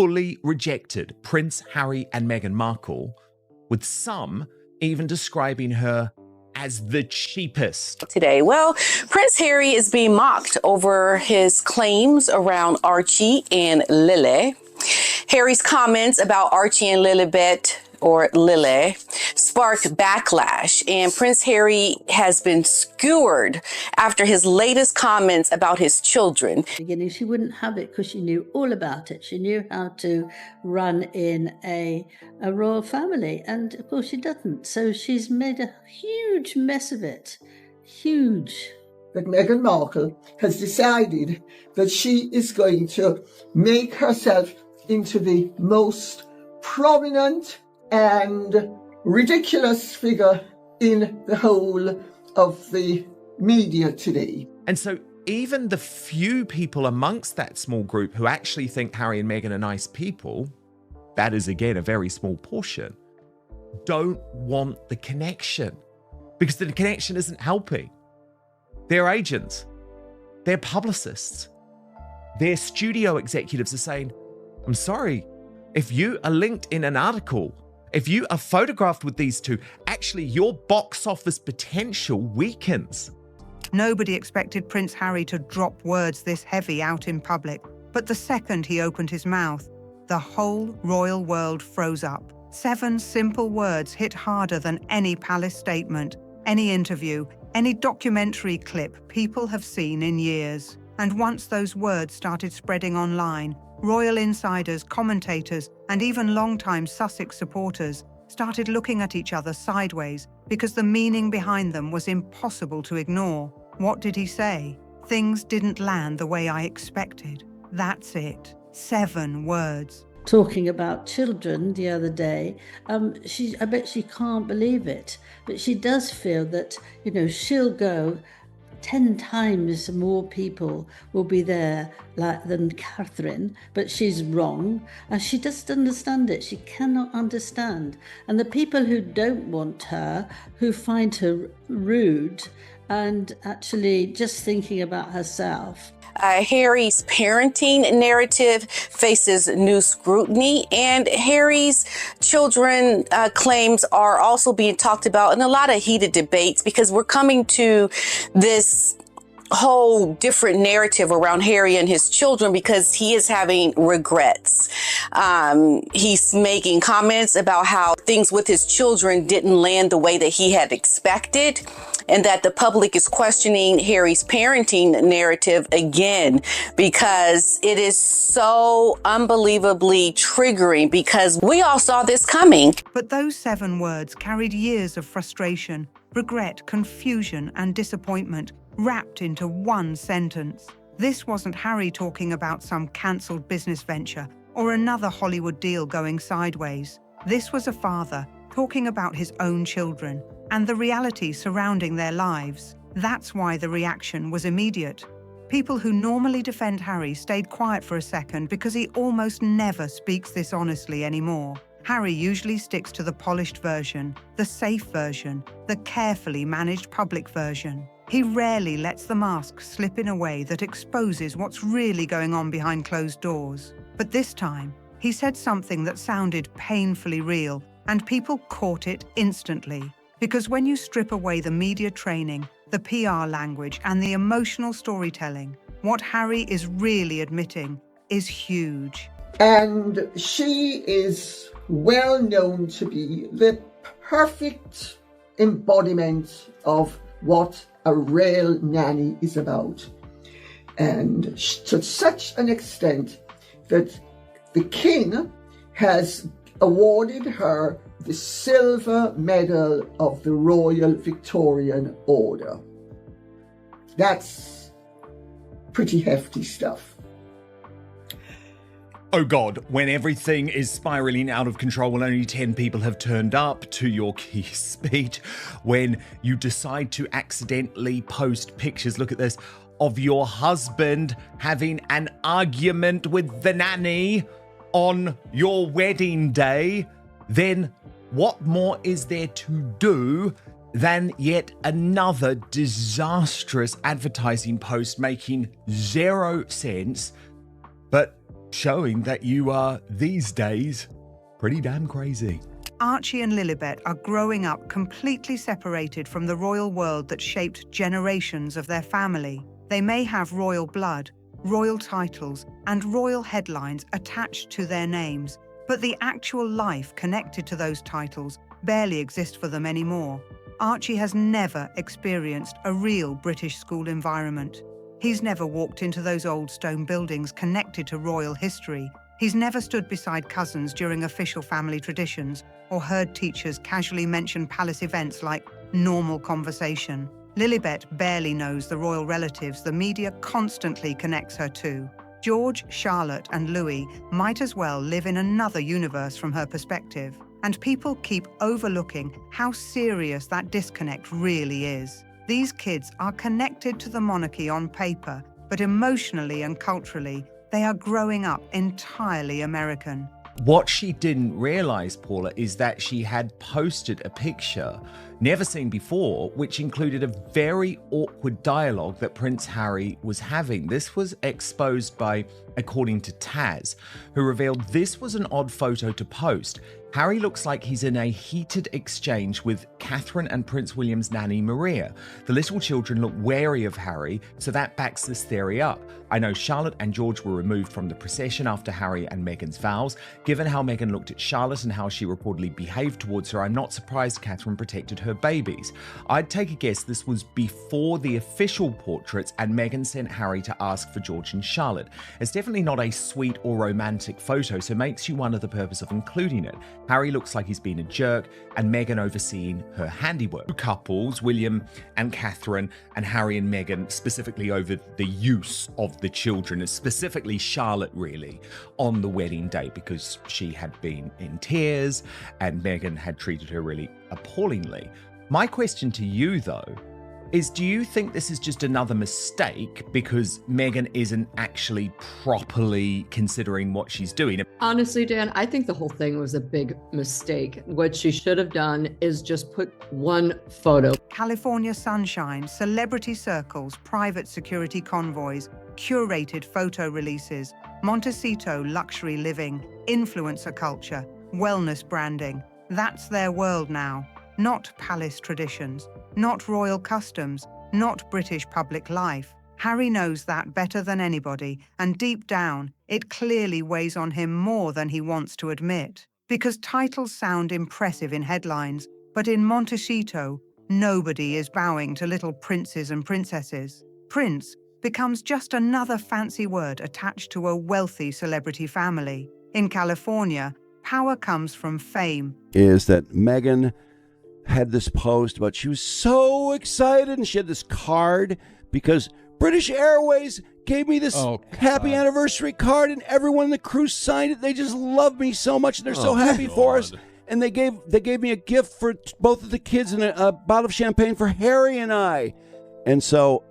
fully rejected Prince Harry and Meghan Markle, with some even describing her as the cheapest. Today, well, Prince Harry is being mocked over his claims around Archie and Lily. Harry's comments about Archie and Lilibet, or Lily, sparked backlash, and Prince Harry has been skewered after his latest comments about his children. Beginning, she wouldn't have it because she knew all about it. She knew how to run in a royal family, and of course she doesn't. So she's made a huge mess of it. Huge. That Meghan Markle has decided that she is going to make herself into the most prominent and ridiculous figure in the whole of the media today. And so even the few people amongst that small group who actually think Harry and Meghan are nice people, that is again a very small portion, don't want the connection because the connection isn't helping. Their agents, their publicists, their studio executives are saying, I'm sorry, if you are linked in an article, if you are photographed with these two, actually your box office potential weakens. Nobody expected Prince Harry to drop words this heavy out in public, but the second he opened his mouth, the whole royal world froze up. 7 simple words hit harder than any palace statement, any interview, any documentary clip people have seen in years. And once those words started spreading online, royal insiders, commentators, and even longtime Sussex supporters started looking at each other sideways because the meaning behind them was impossible to ignore. What did he say? Things didn't land the way I expected. That's it. 7 words. Talking about children the other day, I bet she can't believe it, but she does feel that, she'll go 10 times more people will be there than Catherine, but she's wrong, and she doesn't understand it. She cannot understand. And the people who don't want her, who find her rude and actually just thinking about herself. Harry's parenting narrative faces new scrutiny, and Harry's children claims are also being talked about in a lot of heated debates because we're coming to this whole different narrative around Harry and his children because he is having regrets. He's making comments about how things with his children didn't land the way that he had expected, and that the public is questioning Harry's parenting narrative again because it is so unbelievably triggering because we all saw this coming. But those 7 words carried years of frustration, regret, confusion, and disappointment wrapped into one sentence. This wasn't Harry talking about some cancelled business venture or another Hollywood deal going sideways. This was a father talking about his own children and the reality surrounding their lives. That's why the reaction was immediate. People who normally defend Harry stayed quiet for a second because he almost never speaks this honestly anymore. Harry usually sticks to the polished version, the safe version, the carefully managed public version. He rarely lets the mask slip in a way that exposes what's really going on behind closed doors. But this time, he said something that sounded painfully real, and people caught it instantly. Because when you strip away the media training, the PR language, and the emotional storytelling, what Harry is really admitting is huge. And she is well known to be the perfect embodiment of what a real nanny is about. And to such an extent that the king has awarded her the Silver Medal of the Royal Victorian Order. That's pretty hefty stuff. Oh God, when everything is spiraling out of control and only 10 people have turned up to your key speech, when you decide to accidentally post pictures, look at this, of your husband having an argument with the nanny on your wedding day, then what more is there to do than yet another disastrous advertising post making 0 sense, but showing that you are, these days, pretty damn crazy. Archie and Lilibet are growing up completely separated from the royal world that shaped generations of their family. They may have royal blood, royal titles, and royal headlines attached to their names, but the actual life connected to those titles barely exists for them anymore. Archie has never experienced a real British school environment. He's never walked into those old stone buildings connected to royal history. He's never stood beside cousins during official family traditions or heard teachers casually mention palace events like normal conversation. Lilibet barely knows the royal relatives the media constantly connects her to. George, Charlotte, and Louis might as well live in another universe from her perspective. And people keep overlooking how serious that disconnect really is. These kids are connected to the monarchy on paper, but emotionally and culturally, they are growing up entirely American. What she didn't realize, Paula, is that she had posted a picture never seen before, which included a very awkward dialogue that Prince Harry was having. This was exposed by, according to Taz, who revealed this was an odd photo to post. Harry looks like he's in a heated exchange with Catherine and Prince William's nanny Maria. The little children look wary of Harry, so that backs this theory up. I know Charlotte and George were removed from the procession after Harry and Meghan's vows. Given how Meghan looked at Charlotte and how she reportedly behaved towards her, I'm not surprised Catherine protected her babies. I'd take a guess this was before the official portraits and Meghan sent Harry to ask for George and Charlotte. It's definitely not a sweet or romantic photo, so makes you wonder the purpose of including it. Harry looks like he's been a jerk, and Meghan overseeing her handiwork. Two couples, William and Catherine, and Harry and Meghan, specifically over the use of the children, specifically Charlotte really, on the wedding day, because she had been in tears and Meghan had treated her really appallingly. My question to you, though, is do you think this is just another mistake because Meghan isn't actually properly considering what she's doing? Honestly, Dan, I think the whole thing was a big mistake. What she should have done is just put one photo. California sunshine, celebrity circles, private security convoys, curated photo releases, Montecito luxury living, influencer culture, wellness branding. That's their world now. Not palace traditions, not royal customs, not British public life. Harry knows that better than anybody, and deep down, it clearly weighs on him more than he wants to admit. Because titles sound impressive in headlines, but in Montecito, nobody is bowing to little princes and princesses. Prince becomes just another fancy word attached to a wealthy celebrity family. In California, power comes from fame. Is that Meghan had this post about she was so excited and she had this card because British Airways gave me this happy anniversary card and everyone in the crew signed it. They just love me so much and they're so happy for us. And they gave me a gift for both of the kids and a bottle of champagne for Harry and I. And so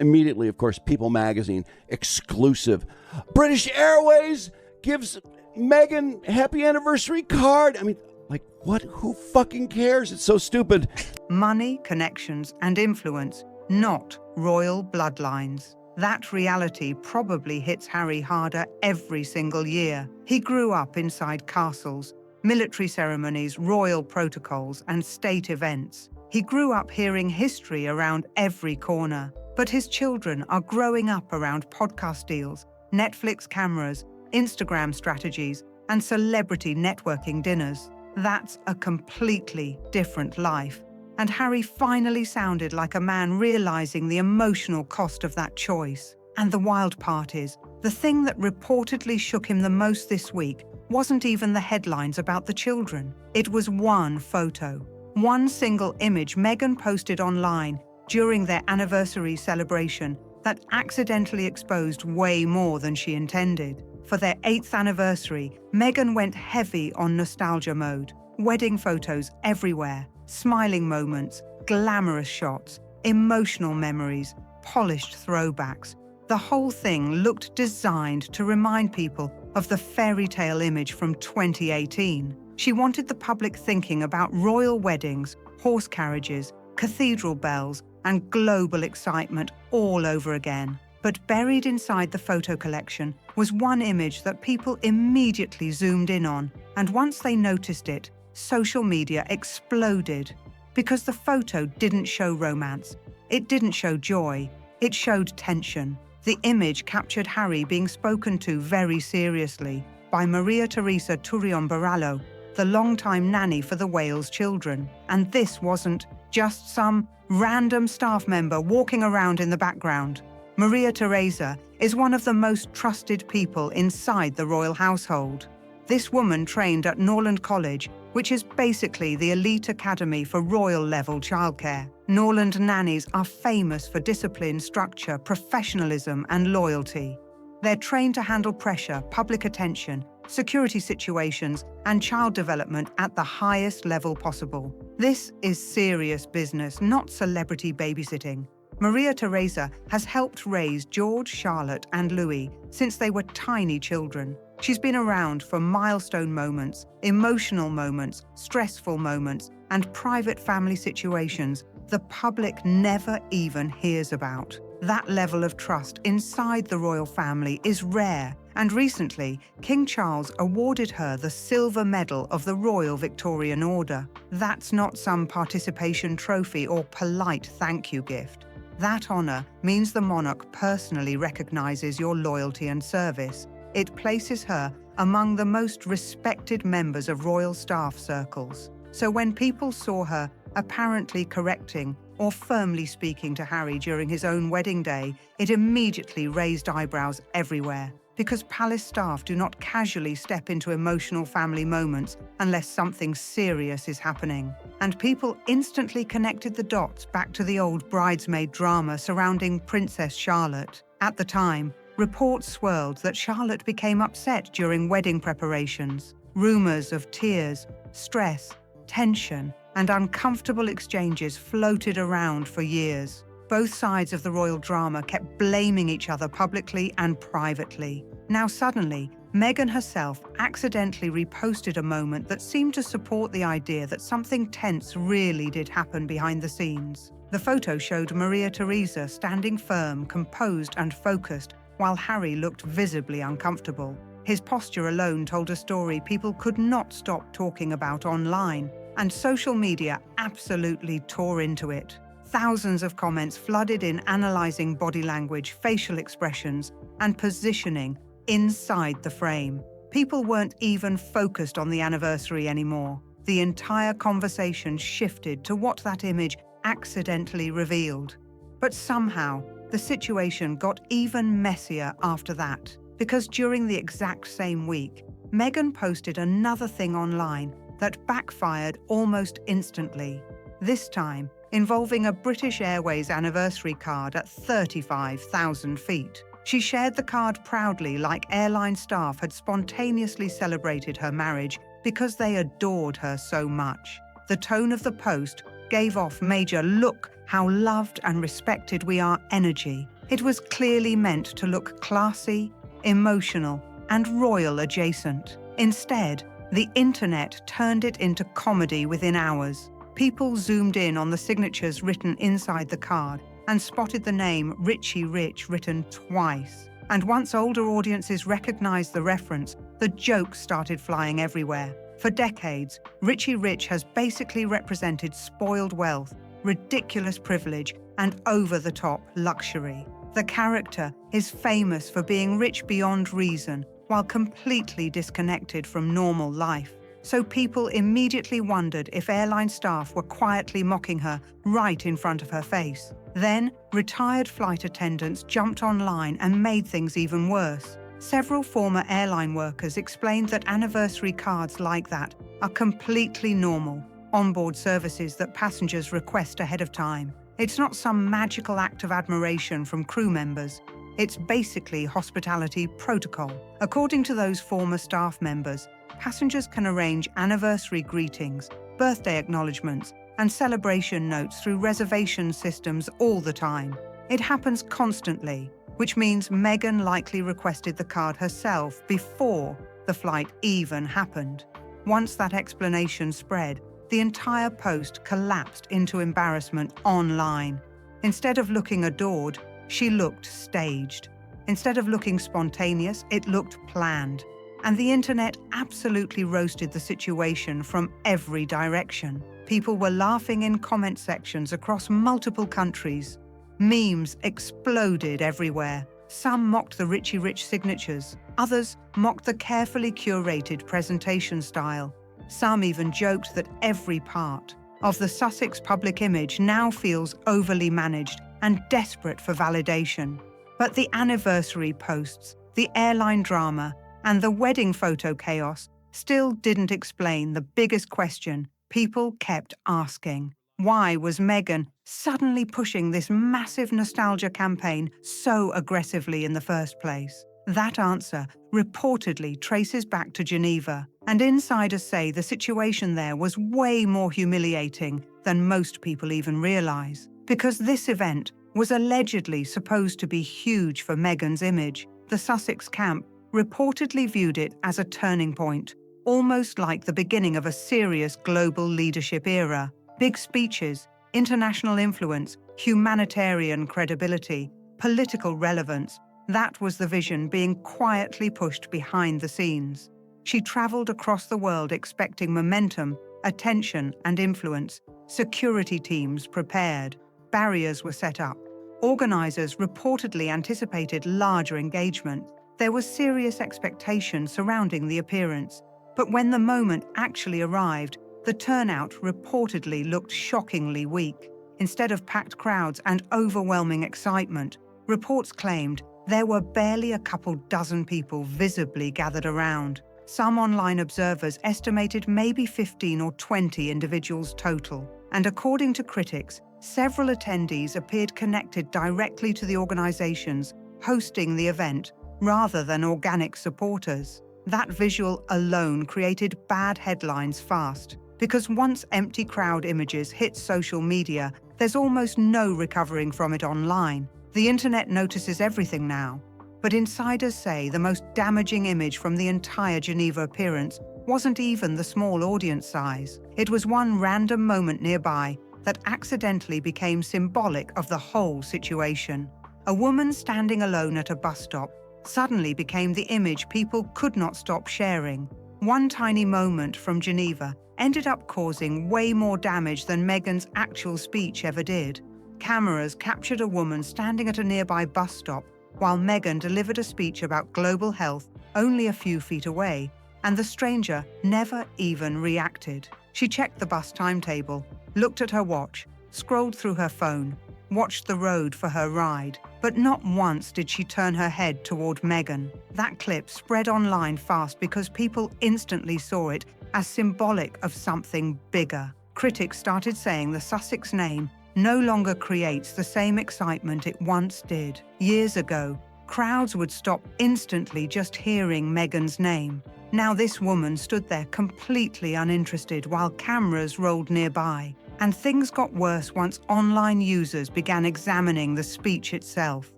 immediately, of course, People Magazine, exclusive. British Airways gives Meghan happy anniversary card. I mean, like, what? Who fucking cares? It's so stupid. Money, connections, and influence, not royal bloodlines. That reality probably hits Harry harder every single year. He grew up inside castles, military ceremonies, royal protocols, and state events. He grew up hearing history around every corner. But his children are growing up around podcast deals, Netflix cameras, Instagram strategies, and celebrity networking dinners. That's a completely different life. And Harry finally sounded like a man realizing the emotional cost of that choice. And the wild part is, the thing that reportedly shook him the most this week wasn't even the headlines about the children. It was one photo, one single image Meghan posted online during their anniversary celebration that accidentally exposed way more than she intended. For their 8th anniversary, Meghan went heavy on nostalgia mode. Wedding photos everywhere, smiling moments, glamorous shots, emotional memories, polished throwbacks. The whole thing looked designed to remind people of the fairy tale image from 2018. She wanted the public thinking about royal weddings, horse carriages, cathedral bells, and global excitement all over again. But buried inside the photo collection was one image that people immediately zoomed in on, and once they noticed it, social media exploded. Because the photo didn't show romance, it didn't show joy, it showed tension. The image captured Harry being spoken to very seriously by Maria Teresa Turrion-Barallo, the longtime nanny for the Wales children. And this wasn't just some random staff member walking around in the background. Maria Teresa is one of the most trusted people inside the royal household. This woman trained at Norland College, which is basically the elite academy for royal-level childcare. Norland nannies are famous for discipline, structure, professionalism, and loyalty. They're trained to handle pressure, public attention, security situations, and child development at the highest level possible. This is serious business, not celebrity babysitting. Maria Teresa has helped raise George, Charlotte, and Louis since they were tiny children. She's been around for milestone moments, emotional moments, stressful moments, and private family situations the public never even hears about. That level of trust inside the royal family is rare, and recently, King Charles awarded her the Silver Medal of the Royal Victorian Order. That's not some participation trophy or polite thank you gift. That honor means the monarch personally recognizes your loyalty and service. It places her among the most respected members of royal staff circles. So when people saw her apparently correcting or firmly speaking to Harry during his own wedding day, it immediately raised eyebrows everywhere. Because palace staff do not casually step into emotional family moments unless something serious is happening. And people instantly connected the dots back to the old bridesmaid drama surrounding Princess Charlotte. At the time, reports swirled that Charlotte became upset during wedding preparations. Rumors of tears, stress, tension, and uncomfortable exchanges floated around for years. Both sides of the royal drama kept blaming each other publicly and privately. Now suddenly, Meghan herself accidentally reposted a moment that seemed to support the idea that something tense really did happen behind the scenes. The photo showed Maria Teresa standing firm, composed, and focused, while Harry looked visibly uncomfortable. His posture alone told a story people could not stop talking about online, and social media absolutely tore into it. Thousands of comments flooded in analyzing body language, facial expressions, and positioning inside the frame. People weren't even focused on the anniversary anymore. The entire conversation shifted to what that image accidentally revealed. But somehow, the situation got even messier after that, because during the exact same week, Meghan posted another thing online that backfired almost instantly. This time, involving a British Airways anniversary card at 35,000 feet. She shared the card proudly, like airline staff had spontaneously celebrated her marriage because they adored her so much. The tone of the post gave off major "look how loved and respected we are" energy. It was clearly meant to look classy, emotional, and royal adjacent. Instead, the internet turned it into comedy within hours. People zoomed in on the signatures written inside the card and spotted the name Richie Rich written twice. And once older audiences recognized the reference, the jokes started flying everywhere. For decades, Richie Rich has basically represented spoiled wealth, ridiculous privilege, and over-the-top luxury. The character is famous for being rich beyond reason, while completely disconnected from normal life. So people immediately wondered if airline staff were quietly mocking her right in front of her face. Then, retired flight attendants jumped online and made things even worse. Several former airline workers explained that anniversary cards like that are completely normal, onboard services that passengers request ahead of time. It's not some magical act of admiration from crew members. It's basically hospitality protocol. According to those former staff members, passengers can arrange anniversary greetings, birthday acknowledgements, and celebration notes through reservation systems all the time. It happens constantly, which means Meghan likely requested the card herself before the flight even happened. Once that explanation spread, the entire post collapsed into embarrassment online. Instead of looking adored, she looked staged. Instead of looking spontaneous, it looked planned. And the internet absolutely roasted the situation from every direction. People were laughing in comment sections across multiple countries. Memes exploded everywhere. Some mocked the Richie Rich signatures. Others mocked the carefully curated presentation style. Some even joked that every part of the Sussex public image now feels overly managed and desperate for validation. But the anniversary posts, the airline drama, and the wedding photo chaos still didn't explain the biggest question people kept asking. Why was Meghan suddenly pushing this massive nostalgia campaign so aggressively in the first place? That answer reportedly traces back to Geneva, and insiders say the situation there was way more humiliating than most people even realize. Because this event was allegedly supposed to be huge for Meghan's image, the Sussex camp reportedly viewed it as a turning point, almost like the beginning of a serious global leadership era. Big speeches, international influence, humanitarian credibility, political relevance, that was the vision being quietly pushed behind the scenes. She traveled across the world expecting momentum, attention, and influence. Security teams prepared. Barriers were set up. Organizers reportedly anticipated larger engagement. There was serious expectation surrounding the appearance. But when the moment actually arrived, the turnout reportedly looked shockingly weak. Instead of packed crowds and overwhelming excitement, reports claimed there were barely a couple dozen people visibly gathered around. Some online observers estimated maybe 15 or 20 individuals total. And according to critics, several attendees appeared connected directly to the organizations hosting the event rather than organic supporters. That visual alone created bad headlines fast, because once empty crowd images hit social media, there's almost no recovering from it online. The internet notices everything now. But insiders say the most damaging image from the entire Geneva appearance wasn't even the small audience size. It was one random moment nearby that accidentally became symbolic of the whole situation. A woman standing alone at a bus stop suddenly became the image people could not stop sharing. One tiny moment from Geneva ended up causing way more damage than Meghan's actual speech ever did. Cameras captured a woman standing at a nearby bus stop while Meghan delivered a speech about global health only a few feet away, and the stranger never even reacted. She checked the bus timetable, looked at her watch, scrolled through her phone, watched the road for her ride, but not once did she turn her head toward Meghan. That clip spread online fast because people instantly saw it as symbolic of something bigger. Critics started saying the Sussex name no longer creates the same excitement it once did. Years ago, crowds would stop instantly just hearing Meghan's name. Now this woman stood there completely uninterested while cameras rolled nearby. And things got worse once online users began examining the speech itself.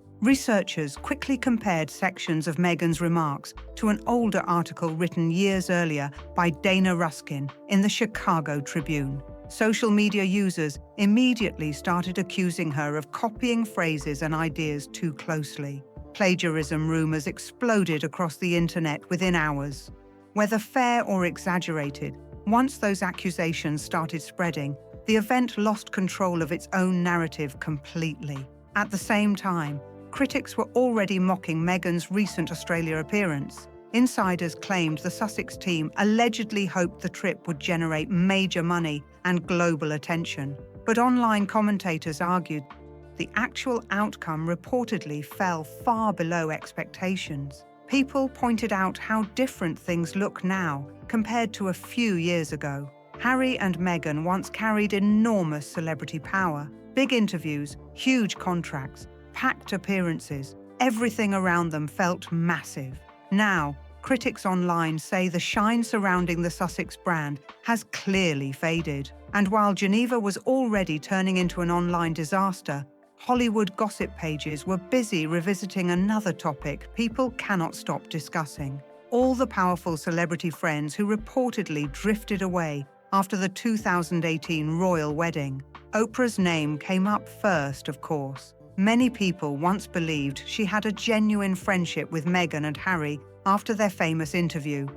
Researchers quickly compared sections of Meghan's remarks to an older article written years earlier by Dana Ruskin in the Chicago Tribune. Social media users immediately started accusing her of copying phrases and ideas too closely. Plagiarism rumors exploded across the internet within hours. Whether fair or exaggerated, once those accusations started spreading, the event lost control of its own narrative completely. At the same time, critics were already mocking Meghan's recent Australia appearance. Insiders claimed the Sussex team allegedly hoped the trip would generate major money and global attention. But online commentators argued the actual outcome reportedly fell far below expectations. People pointed out how different things look now compared to a few years ago. Harry and Meghan once carried enormous celebrity power. Big interviews, huge contracts, packed appearances, everything around them felt massive. Now, critics online say the shine surrounding the Sussex brand has clearly faded. And while Geneva was already turning into an online disaster, Hollywood gossip pages were busy revisiting another topic people cannot stop discussing. All the powerful celebrity friends who reportedly drifted away after the 2018 royal wedding. Oprah's name came up first, of course. Many people once believed she had a genuine friendship with Meghan and Harry after their famous interview.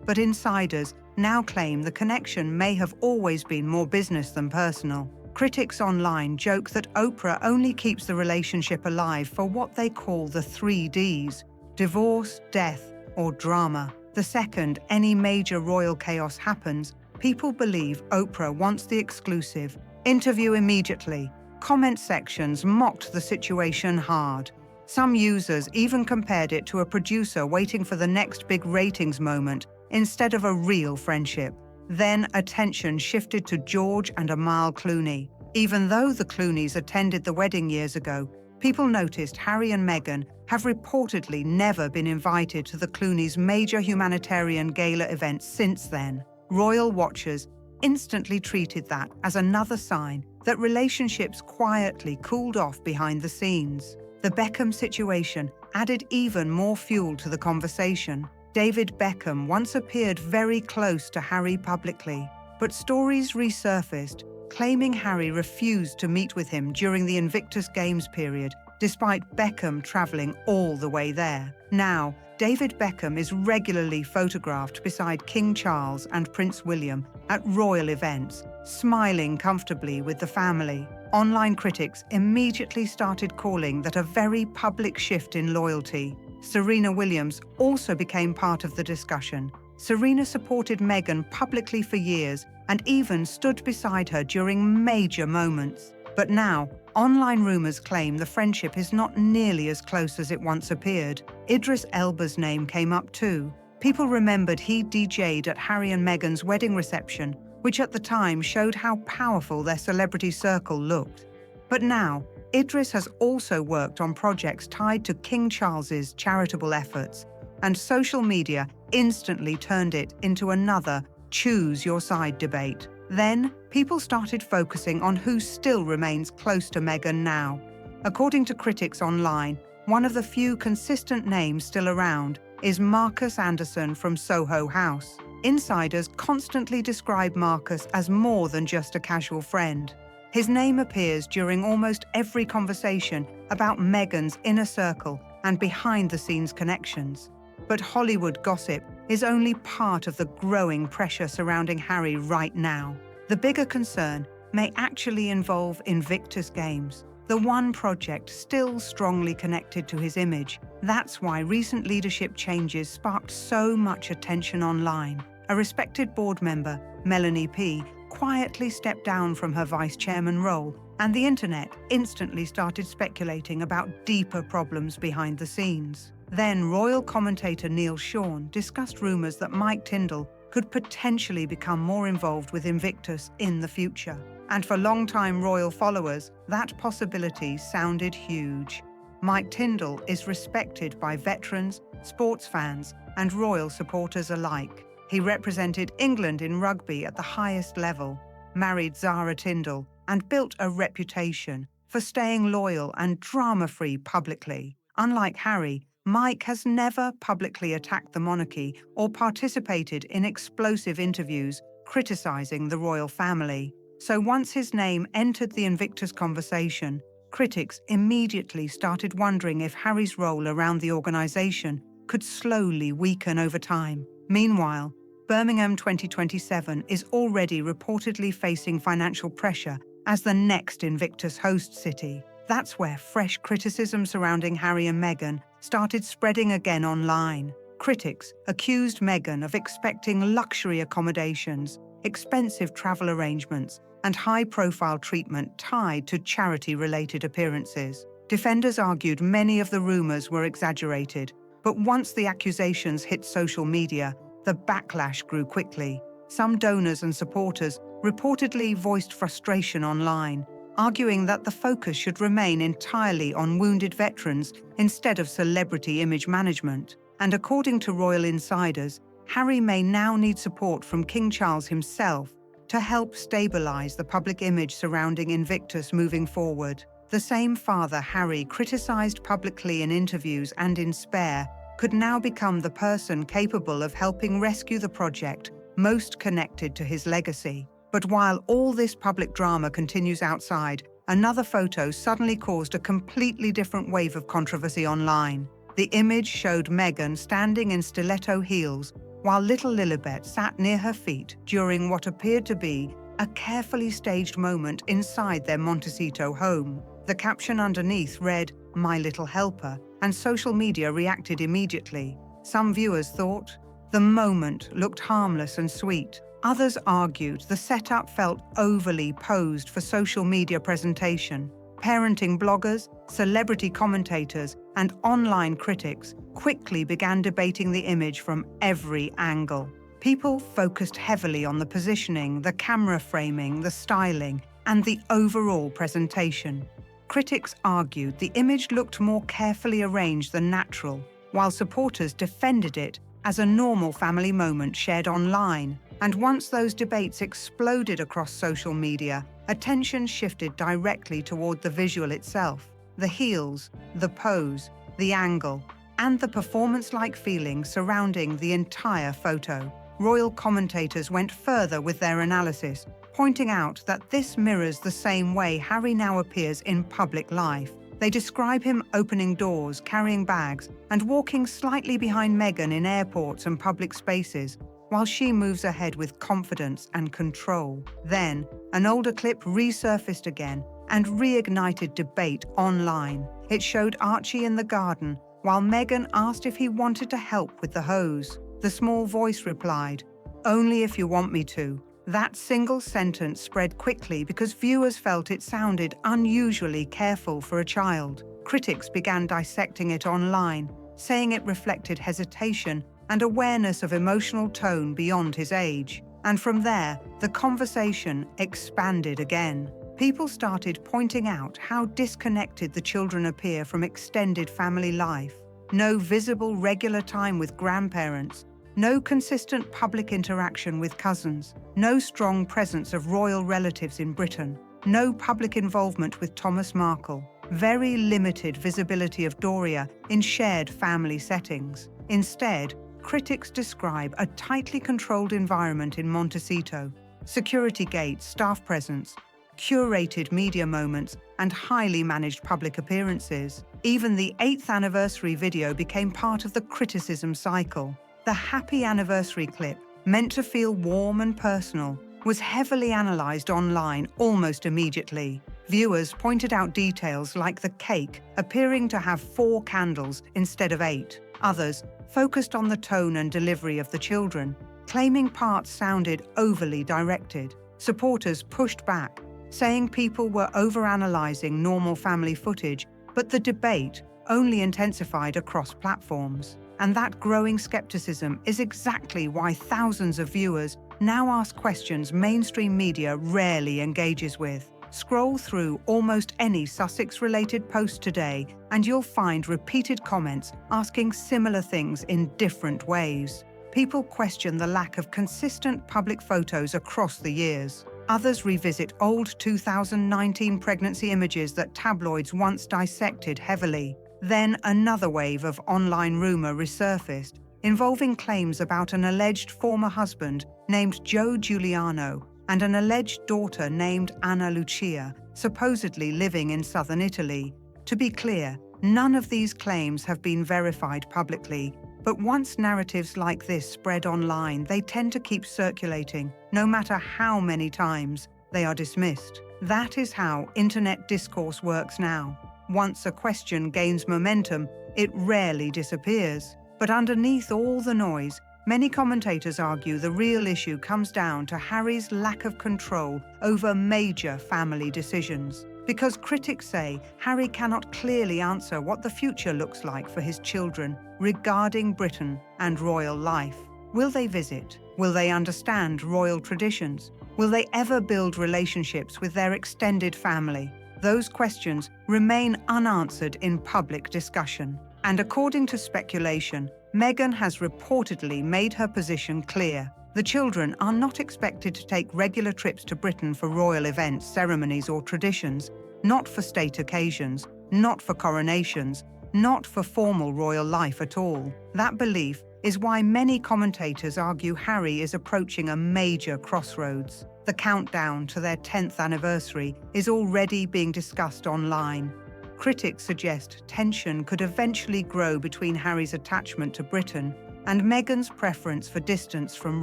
But insiders now claim the connection may have always been more business than personal. Critics online joke that Oprah only keeps the relationship alive for what they call the 3 Ds: divorce, death, or drama. The second any major royal chaos happens, people believe Oprah wants the exclusive. Interview immediately. Comment sections mocked the situation hard. Some users even compared it to a producer waiting for the next big ratings moment instead of a real friendship. Then attention shifted to George and Amal Clooney. Even though the Clooneys attended the wedding years ago, people noticed Harry and Meghan have reportedly never been invited to the Clooneys' major humanitarian gala event since then. Royal watchers instantly treated that as another sign that relationships quietly cooled off behind the scenes. The Beckham situation added even more fuel to the conversation. David Beckham once appeared very close to Harry publicly, but stories resurfaced claiming Harry refused to meet with him during the Invictus Games period, despite Beckham traveling all the way there. Now, David Beckham is regularly photographed beside King Charles and Prince William at royal events, smiling comfortably with the family. Online critics immediately started calling that a very public shift in loyalty. Serena Williams also became part of the discussion. Serena supported Meghan publicly for years and even stood beside her during major moments. But now, online rumors claim the friendship is not nearly as close as it once appeared. Idris Elba's name came up too. People remembered he DJ'd at Harry and Meghan's wedding reception, which at the time showed how powerful their celebrity circle looked. But now, Idris has also worked on projects tied to King Charles's charitable efforts, and social media instantly turned it into another choose your side debate. Then, people started focusing on who still remains close to Meghan now. According to critics online, one of the few consistent names still around is Marcus Anderson from Soho House. Insiders constantly describe Marcus as more than just a casual friend. His name appears during almost every conversation about Meghan's inner circle and behind-the-scenes connections. But Hollywood gossip is only part of the growing pressure surrounding Harry right now. The bigger concern may actually involve Invictus Games, the one project still strongly connected to his image. That's why recent leadership changes sparked so much attention online. A respected board member, Melanie P., quietly stepped down from her vice chairman role, and the internet instantly started speculating about deeper problems behind the scenes. Then royal commentator Neil Sean discussed rumors that Mike Tindall could potentially become more involved with Invictus in the future. And for longtime royal followers, that possibility sounded huge. Mike Tindall is respected by veterans, sports fans, and royal supporters alike. He represented England in rugby at the highest level, married Zara Tindall, and built a reputation for staying loyal and drama-free publicly. Unlike Harry, Mike has never publicly attacked the monarchy or participated in explosive interviews criticizing the royal family. So once his name entered the Invictus conversation, critics immediately started wondering if Harry's role around the organization could slowly weaken over time. Meanwhile, Birmingham 2027 is already reportedly facing financial pressure as the next Invictus host city. That's where fresh criticism surrounding Harry and Meghan started spreading again online. Critics accused Meghan of expecting luxury accommodations, expensive travel arrangements, and high-profile treatment tied to charity-related appearances. Defenders argued many of the rumors were exaggerated, but once the accusations hit social media, the backlash grew quickly. Some donors and supporters reportedly voiced frustration online, arguing that the focus should remain entirely on wounded veterans instead of celebrity image management. And according to royal insiders, Harry may now need support from King Charles himself to help stabilize the public image surrounding Invictus moving forward. The same father Harry criticized publicly in interviews and in Spare could now become the person capable of helping rescue the project most connected to his legacy. But while all this public drama continues outside, another photo suddenly caused a completely different wave of controversy online. The image showed Meghan standing in stiletto heels, while little Lilibet sat near her feet during what appeared to be a carefully staged moment inside their Montecito home. The caption underneath read, "My Little Helper," and social media reacted immediately. Some viewers thought the moment looked harmless and sweet. Others argued the setup felt overly posed for social media presentation. Parenting bloggers, celebrity commentators, and online critics quickly began debating the image from every angle. People focused heavily on the positioning, the camera framing, the styling, and the overall presentation. Critics argued the image looked more carefully arranged than natural, while supporters defended it as a normal family moment shared online. And once those debates exploded across social media, attention shifted directly toward the visual itself, the heels, the pose, the angle, and the performance-like feeling surrounding the entire photo. Royal commentators went further with their analysis, pointing out that this mirrors the same way Harry now appears in public life. They describe him opening doors, carrying bags, and walking slightly behind Meghan in airports and public spaces, while she moves ahead with confidence and control. Then, an older clip resurfaced again and reignited debate online. It showed Archie in the garden, while Meghan asked if he wanted to help with the hose. The small voice replied, "Only if you want me to." That single sentence spread quickly because viewers felt it sounded unusually careful for a child. Critics began dissecting it online, saying it reflected hesitation and awareness of emotional tone beyond his age. And from there, the conversation expanded again. People started pointing out how disconnected the children appear from extended family life. No visible regular time with grandparents, no consistent public interaction with cousins, no strong presence of royal relatives in Britain, no public involvement with Thomas Markle, very limited visibility of Doria in shared family settings. Instead, critics describe a tightly controlled environment in Montecito, security gates, staff presence, curated media moments, and highly managed public appearances. Even the 8th anniversary video became part of the criticism cycle. The happy anniversary clip, meant to feel warm and personal, was heavily analysed online almost immediately. Viewers pointed out details like the cake appearing to have 4 candles instead of 8. Others focused on the tone and delivery of the children, claiming parts sounded overly directed. Supporters pushed back, saying people were overanalyzing normal family footage, but the debate only intensified across platforms. And that growing skepticism is exactly why thousands of viewers now ask questions mainstream media rarely engages with. Scroll through almost any Sussex-related post today, and you'll find repeated comments asking similar things in different ways. People question the lack of consistent public photos across the years. Others revisit old 2019 pregnancy images that tabloids once dissected heavily. Then another wave of online rumor resurfaced, involving claims about an alleged former husband named Joe Giuliano and an alleged daughter named Anna Lucia, supposedly living in southern Italy. To be clear, none of these claims have been verified publicly, but once narratives like this spread online, they tend to keep circulating, no matter how many times they are dismissed. That is how internet discourse works now. Once a question gains momentum, it rarely disappears. But underneath all the noise, many commentators argue the real issue comes down to Harry's lack of control over major family decisions. Because critics say Harry cannot clearly answer what the future looks like for his children regarding Britain and royal life. Will they visit? Will they understand royal traditions? Will they ever build relationships with their extended family? Those questions remain unanswered in public discussion. And according to speculation, Meghan has reportedly made her position clear. The children are not expected to take regular trips to Britain for royal events, ceremonies, or traditions, not for state occasions, not for coronations, not for formal royal life at all. That belief is why many commentators argue Harry is approaching a major crossroads. The countdown to their 10th anniversary is already being discussed online. Critics suggest tension could eventually grow between Harry's attachment to Britain and Meghan's preference for distance from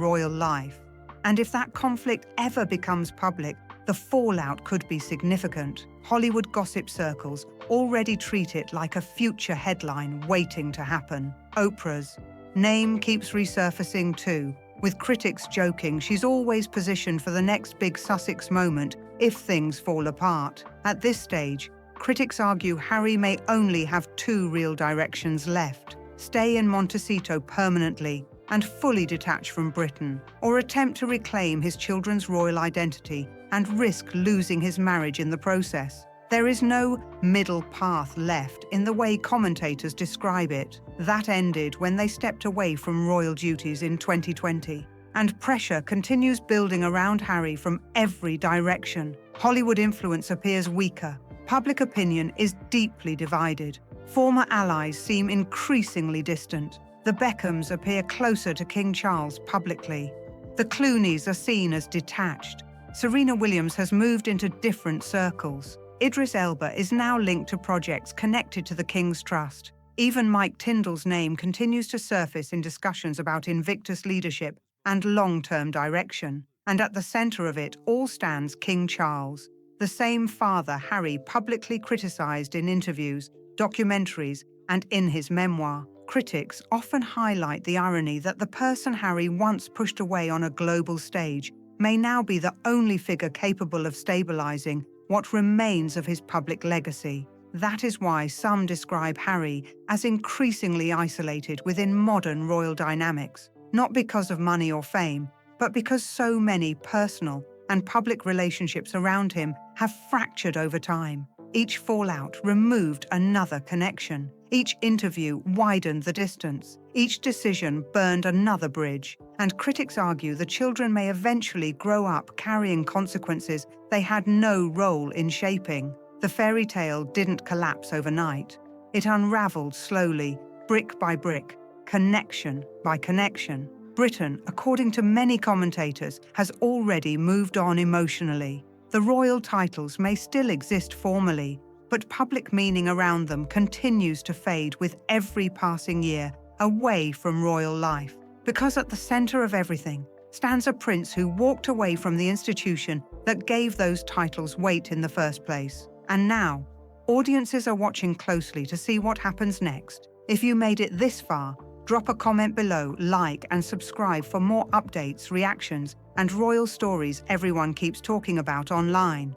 royal life. And if that conflict ever becomes public, the fallout could be significant. Hollywood gossip circles already treat it like a future headline waiting to happen. Oprah's name keeps resurfacing too, with critics joking she's always positioned for the next big Sussex moment if things fall apart. At this stage, critics argue Harry may only have two real directions left: stay in Montecito permanently and fully detach from Britain, or attempt to reclaim his children's royal identity and risk losing his marriage in the process. There is no middle path left in the way commentators describe it. That ended when they stepped away from royal duties in 2020. And pressure continues building around Harry from every direction. Hollywood influence appears weaker. Public opinion is deeply divided. Former allies seem increasingly distant. The Beckhams appear closer to King Charles publicly. The Clooneys are seen as detached. Serena Williams has moved into different circles. Idris Elba is now linked to projects connected to the King's Trust. Even Mike Tyndall's name continues to surface in discussions about Invictus leadership and long-term direction. And at the center of it all stands King Charles, the same father Harry publicly criticized in interviews, documentaries, and in his memoir. Critics often highlight the irony that the person Harry once pushed away on a global stage may now be the only figure capable of stabilizing what remains of his public legacy. That is why some describe Harry as increasingly isolated within modern royal dynamics, not because of money or fame, but because so many personal and public relationships around him have fractured over time. Each fallout removed another connection. Each interview widened the distance. Each decision burned another bridge. And critics argue the children may eventually grow up carrying consequences they had no role in shaping. The fairy tale didn't collapse overnight. It unraveled slowly, brick by brick, connection by connection. Britain, according to many commentators, has already moved on emotionally. The royal titles may still exist formally, but public meaning around them continues to fade with every passing year away from royal life. Because at the center of everything stands a prince who walked away from the institution that gave those titles weight in the first place. And now, audiences are watching closely to see what happens next. If you made it this far, drop a comment below, like and subscribe for more updates, reactions, and royal stories everyone keeps talking about online.